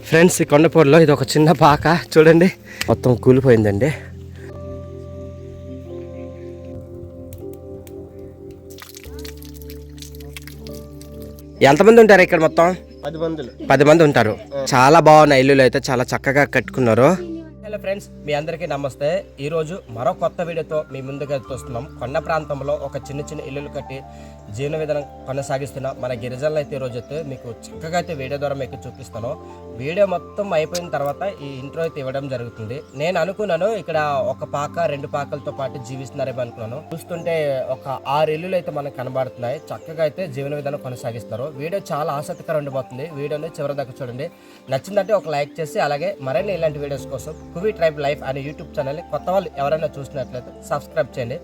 Friends, ఈ కొండపూర్లో ఇది ఒక చిన్న పాక చూడండి, మొత్తం కూలిపోయిందండి. ఎంతమంది ఉంటారు ఇక్కడ? మొత్తం 10 మంది ఉంటారు. చాలా బాగున్నాయి ఇల్లులు అయితే, చాలా చక్కగా కట్టుకున్నారు. హలో ఫ్రెండ్స్, మీ అందరికీ నమస్తే. ఈరోజు మరో కొత్త వీడియోతో మీ ముందుకు వస్తున్నాం. కొండ ప్రాంతంలో ఒక చిన్న చిన్న ఇల్లులు కట్టి జీవన విధానం కొనసాగిస్తున్న మన గిరిజనులు అయితే ఈరోజు అయితే మీకు చక్కగా అయితే వీడియో ద్వారా మీకు చూపిస్తాను. వీడియో మొత్తం అయిపోయిన తర్వాత ఈ ఇంట్రో అయితే ఇవ్వడం జరుగుతుంది. నేను అనుకున్నాను ఇక్కడ ఒక పాక 2 పాకలతో పాటు జీవిస్తున్నారేమో అనుకున్నాను. చూస్తుంటే ఒక 6 ఇల్లులు అయితే మనకు కనబడుతున్నాయి. చక్కగా అయితే జీవన విధానం కొనసాగిస్తారు. వీడియో చాలా ఆసక్తికరంగా ఉండబోతుంది. వీడియోని చివరి దాకా చూడండి. నచ్చిందంటే ఒక లైక్ చేసి, అలాగే మరిన్ని ఇలాంటి వీడియోస్ కోసం కువి ట్రైబ్ లైఫ్ అనే యూట్యూబ్ ఛానల్ని కొత్త వాళ్ళు ఎవరైనా చూసినట్లయితే సబ్స్క్రైబ్ చేయండి.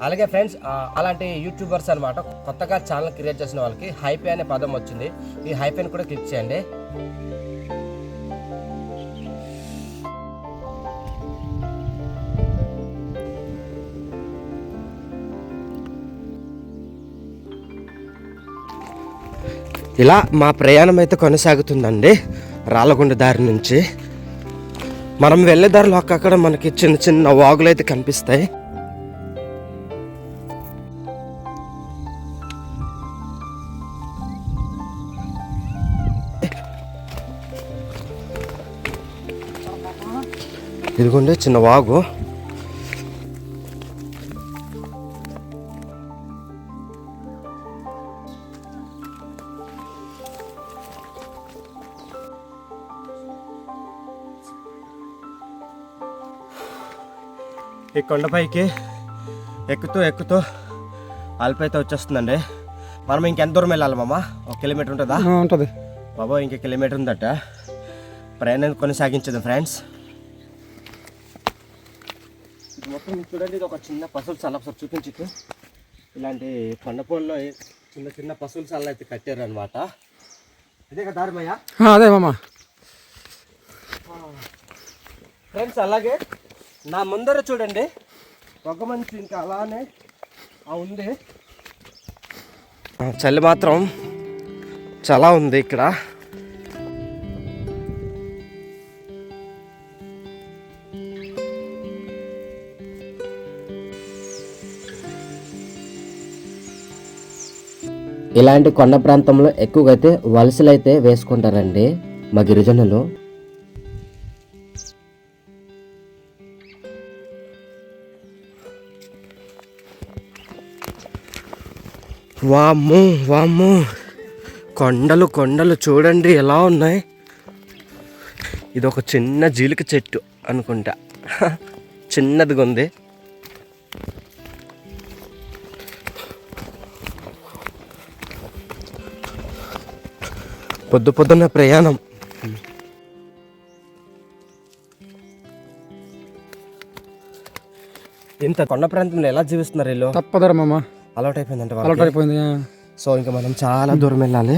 అలాగే ఫ్రెండ్స్, అలాంటి యూట్యూబర్స్ అనమాట కొత్తగా ఛానల్ క్రియేట్ చేసిన వాళ్ళకి హైపే అనే పదం వచ్చింది. ఈ హైపేని కూడా క్లిక్ చేయండి. ఇలా మా ప్రయాణం అయితే కొనసాగుతుందండి. రాళ్ళగుండ దారి నుంచి మనం వెళ్ళే దారిలో అక్కడ మనకి చిన్న చిన్న వాగులు అయితే కనిపిస్తాయి. ఇదిగోండి చిన్న వాగు. ఈ కొండపైకి ఎక్కుతూ అల్పైతే వచ్చేస్తుందండి. మనం ఇంకెంత దూరం వెళ్ళాలి మామ? 1 కిలోమీటర్ ఉంటుందా? ఉంటుంది బాబా, ఇంక కిలోమీటర్ ఉందట. ప్రయాణం కొనసాగించదు ఫ్రెండ్స్. ఇది మొత్తం చూడండి, ఇది ఒక చిన్న పశువుల సాల. ఒకసారి చూపించు. ఇలాంటి కొండపూల్లో చిన్న చిన్న పశువుల సాల అయితే కట్టారు అనమాట. ఇదే కదా దారిమయ్య? అదే మామ. ఫ్రెండ్స్, అలాగే నా ముందర చూడండి ఒక మంచి ఇంకా అలానే ఉంది. చలి మాత్రం చాలా ఉంది ఇక్కడ. ఇలాంటి కొండ ప్రాంతంలో ఎక్కువగా అయితే వలసలు అయితే వేసుకుంటారండి మా గిరిజనులు. వామ్మో, కొండలు చూడండి ఎలా ఉన్నాయి. ఇది ఒక చిన్న జీలిక చెట్టు అనుకుంటా, చిన్నదిగా ఉంది. పొద్దున్న ప్రయాణం. ఇంత కొండ ప్రాంతంలో ఎలా జీవిస్తున్నారు వీళ్ళు? తప్పదరా మామ, అలవాటు అయిపోయిందంటే. అలవాటు అయిపోయింది. సో ఇంకా మనం చాలా దూరం వెళ్ళాలి.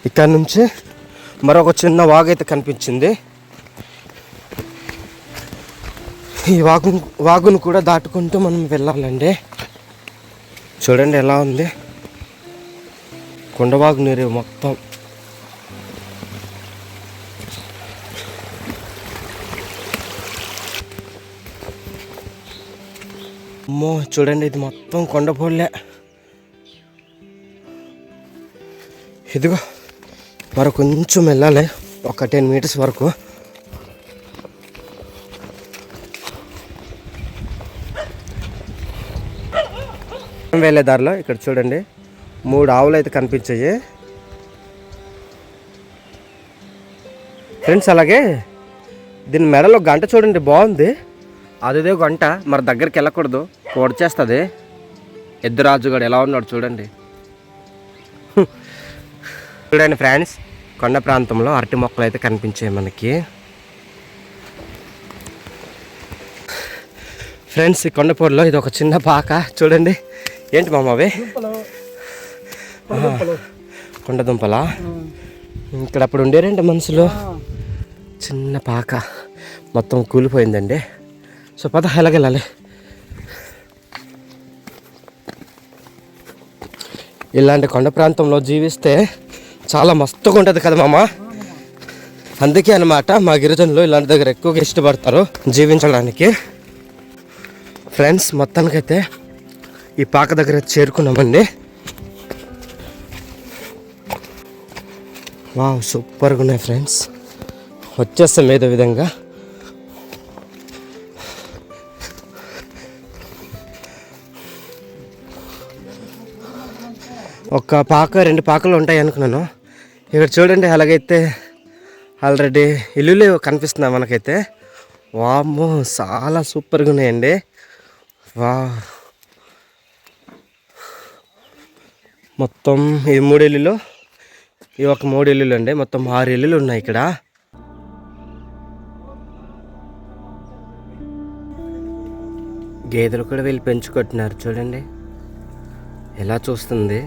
ఇక్కడ నుంచి మరొక చిన్న వాగు అయితే కనిపించింది. ఈ వాగును కూడా దాటుకుంటూ మనం వెళ్ళాలండి. చూడండి ఎలా ఉంది కొండవాగు నీరు మొత్తం. అమ్మో, చూడండి ఇది మొత్తం కొండపోలే. ఇదిగో మరి కొంచెం వెళ్ళాలి, ఒక 10 మీటర్స్ వరకు. వెళ్ళే దారిలో ఇక్కడ చూడండి 3 ఆవులు అయితే కనిపించాయి ఫ్రెండ్స్. అలాగే దీని మెడలో గంట చూడండి, బాగుంది. అదేదో గంట, మరి దగ్గరికి వెళ్ళకూడదు, పొడిచేస్తుంది. ఎద్దురాజుగాడు ఎలా ఉన్నాడు చూడండి. చూడండి ఫ్రెండ్స్, కొండ ప్రాంతంలో అరటి మొక్కలు అయితే కనిపించాయి మనకి. ఫ్రెండ్స్, ఈ కొండపూర్లో ఇది ఒక చిన్న పాక చూడండి. ఏంటి మామ అవి? కొండ దుంపలా? ఇక్కడ అప్పుడు ఉండేరండి మనుషులు. చిన్న పాక మొత్తం కూలిపోయిందండి. సో పద ఎలాగెళ్ళాలి. ఇలాంటి కొండ ప్రాంతంలో జీవిస్తే చాలా మస్తుగా ఉంటుంది కదా మామ. అందుకే అన్నమాట మా గిరిజనులు ఇలాంటి దగ్గర ఎక్కువగా ఇష్టపడతారు జీవించడానికి. ఫ్రెండ్స్ మొత్తానికైతే ఈ పాక దగ్గర చేరుకున్నామండి. వావ్ సూపర్గా ఉన్నాయి ఫ్రెండ్స్. వచ్చేస్తాం ఏదో విధంగా. ఒక పాక 2 పాకలు ఉంటాయి అనుకున్నాను. ఇక్కడ చూడండి అలాగైతే ఆల్రెడీ ఇల్లులే కనిపిస్తున్నాయి మనకైతే. వామ్మో చాలా సూపర్గా ఉన్నాయండి. వా మొత్తం ఈ 3 ఇల్లులు, ఈ ఒక 3 ఇల్లులు అండి. మొత్తం 6 ఇల్లులు ఉన్నాయి ఇక్కడ. గేదెలు కూడా వీళ్ళు పెంచుకుంటున్నారు చూడండి ఎలా చూస్తుంది.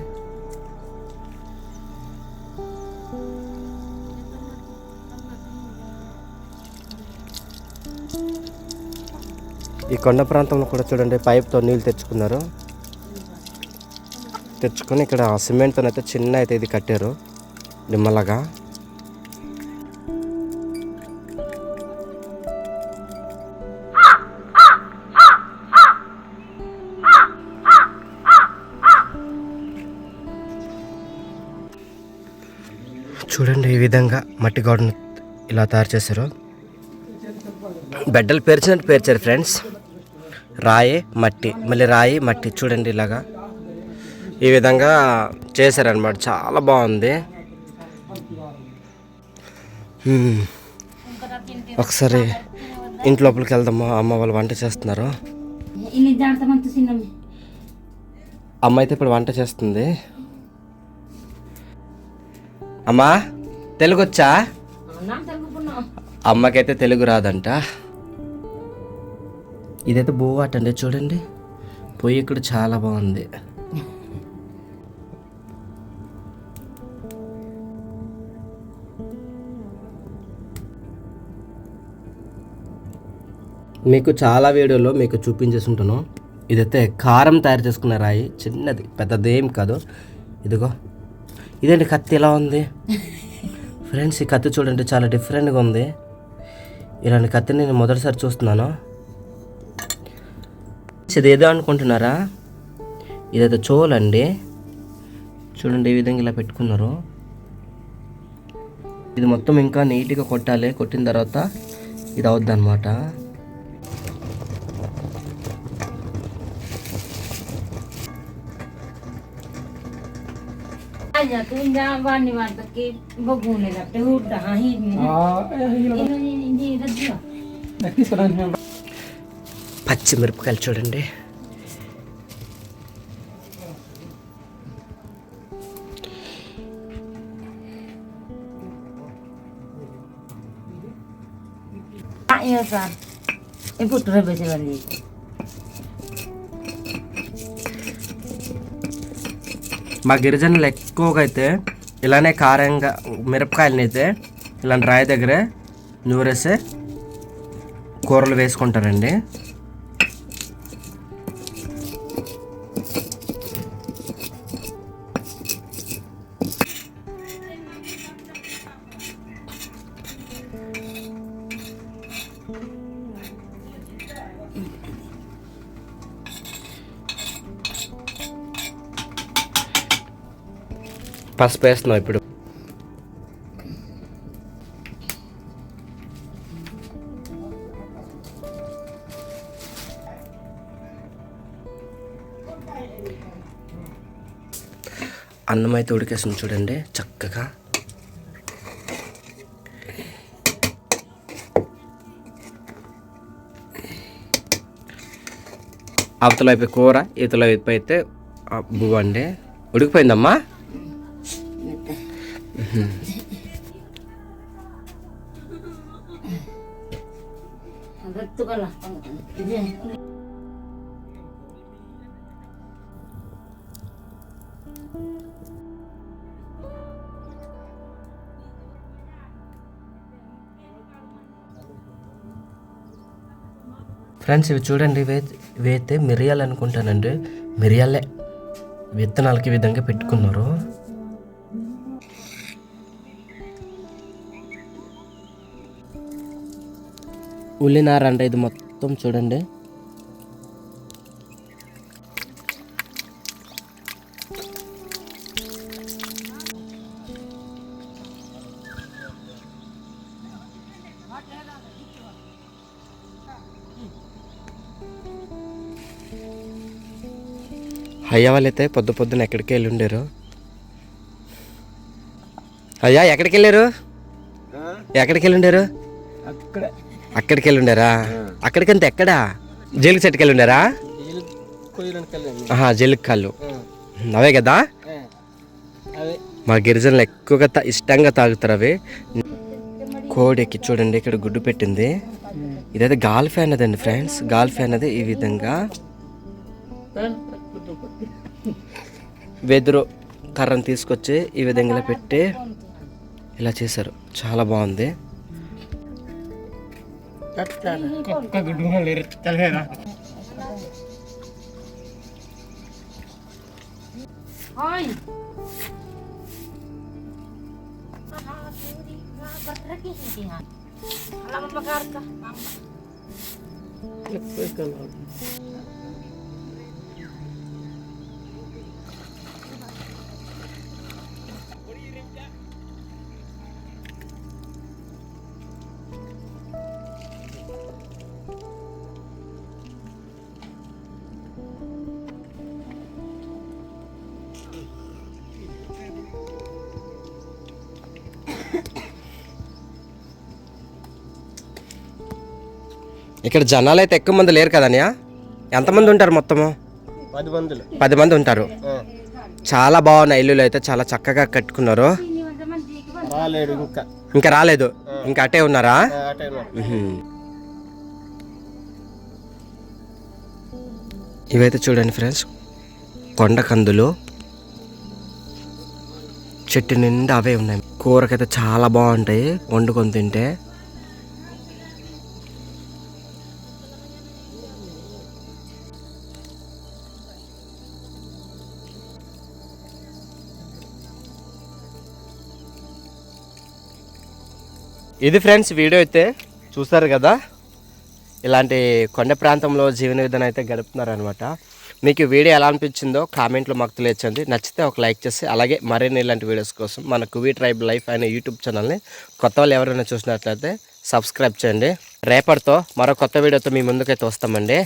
ఈ కొండ ప్రాంతంలో కూడా చూడండి పైప్తో నీళ్ళు తెచ్చుకున్నారు. తెచ్చుకొని ఇక్కడ సిమెంట్తో అయితే చిన్న అయితే ఇది కట్టారు నిమ్మలాగా. చూడండి ఈ విధంగా మట్టి గోడను ఇలా తయారు చేశారు. బెడ్డలు పేర్చినట్టు పేర్చారు ఫ్రెండ్స్. రాయి మట్టి, మళ్ళీ రాయి మట్టి చూడండి ఇలాగా ఈ విధంగా చేశారనమాట. చాలా బాగుంది. ఒకసారి ఇంటి లోపలికి వెళ్దామా. అమ్మ వాళ్ళు వంట చేస్తున్నారు. అమ్మ అయితే ఇప్పుడు వంట చేస్తుంది. అమ్మా తెలుగు వచ్చా? అమ్మకైతే తెలుగు రాదంట. ఇదైతే బోవాట అండి చూడండి. పొయ్యి ఇక్కడ చాలా బాగుంది. మీకు చాలా వీడియోలో మీకు చూపించేసి ఉంటాను. ఇదైతే కారం తయారు చేసుకున్న రాయి, చిన్నది, పెద్దదేం కాదు. ఇదిగో ఇదేంటి కత్తి ఎలా ఉంది ఫ్రెండ్స్. ఈ కత్తి చూడండి చాలా డిఫరెంట్గా ఉంది. ఇలాంటి కత్తిని నేను మొదటిసారి చూస్తున్నాను. ఇది ఏదో అనుకుంటున్నారా? ఇదైతే చోలండి చూడండి ఈ విధంగా ఇలా పెట్టుకున్నారు. ఇది మొత్తం ఇంకా నీట్గా కొట్టాలి. కొట్టిన తర్వాత ఇది అవుద్ది అనమాట. పచ్చిమిరపకాయలు చూడండి. మా గిరిజనులు ఎక్కువగా అయితే ఇలానే కారంగా మిరపకాయలని అయితే ఇలాంటి రాయి దగ్గరే నూరేసే కూరలు వేసుకుంటారండి. పసుపు వేస్తున్నాం ఇప్పుడు. అన్నం అయితే ఉడికేస్తుంది చూడండి చక్కగా. అవతల వైపు కూర, ఇతల వైపు అయితే బువ్వ అండి. ఉడికిపోయిందమ్మా. ఫ్రెండ్స్ ఇవి చూడండి, ఇవైతే మిరియాలు అనుకుంటానండి. మిరియాలే విత్తనాలకి ఈ విధంగా పెట్టుకున్నారు. ఉల్లినార అంటే ఇది మొత్తం చూడండి. అయ్యా వాళ్ళైతే పొద్దున ఎక్కడికి వెళ్ళి ఉండారు? అయ్యా ఎక్కడికి వెళ్ళారు? ఎక్కడికి వెళ్ళి ఉండారు? అక్కడికి వెళ్ళి ఉండారా? అక్కడికంత ఎక్కడా? జీలుగు చెట్టుకి వెళ్ళి ఉండారా? జీలుగు కాళ్ళు అవే కదా. మా గిరిజనులు ఎక్కువగా ఇష్టంగా తాగుతారు అవి. కోడికి చూడండి ఇక్కడ గుడ్డు పెట్టింది. ఇదైతే గాల్ ఫ్యాన్ అదండి ఫ్రెండ్స్. గాల్ ఫ్యాన్ అది ఈ విధంగా వెదురు కర్రను తీసుకొచ్చి ఈ విధంగా పెట్టి ఇలా చేశారు. చాలా బాగుంది. ఇక్కడ జనాలు అయితే ఎక్కువ మంది లేరు కదన్యా? ఎంతమంది ఉంటారు మొత్తము? 10 మంది ఉంటారు. చాలా బాగున్నాయి ఇల్లులు అయితే, చాలా చక్కగా కట్టుకున్నారు. ఇంకా రాలేదు, ఇంకా అటే ఉన్నారా? ఇవైతే చూడండి ఫ్రెండ్స్, కొండ కందులు చెట్టు నిండా అవే ఉన్నాయి. కూరకైతే చాలా బాగుంటాయి వండుకొని తింటే. ఇది ఫ్రెండ్స్ వీడియో అయితే చూసారు కదా. ఇలాంటి కొండ ప్రాంతంలో జీవన విధానం అయితే గడుపుతున్నారనమాట. మీకు వీడియో ఎలా అనిపించిందో కామెంట్లో మాకు తెలియచండి. నచ్చితే ఒక లైక్ చేసి అలాగే మరిన్ని ఇలాంటి వీడియోస్ కోసం మన కువీ ట్రైబ్ లైఫ్ అనే యూట్యూబ్ ఛానల్ని కొత్త వాళ్ళు ఎవరైనా చూసినట్లయితే సబ్స్క్రైబ్ చేయండి. రేపటితో మరో కొత్త వీడియోతో మీ ముందుకైతే వస్తామండి.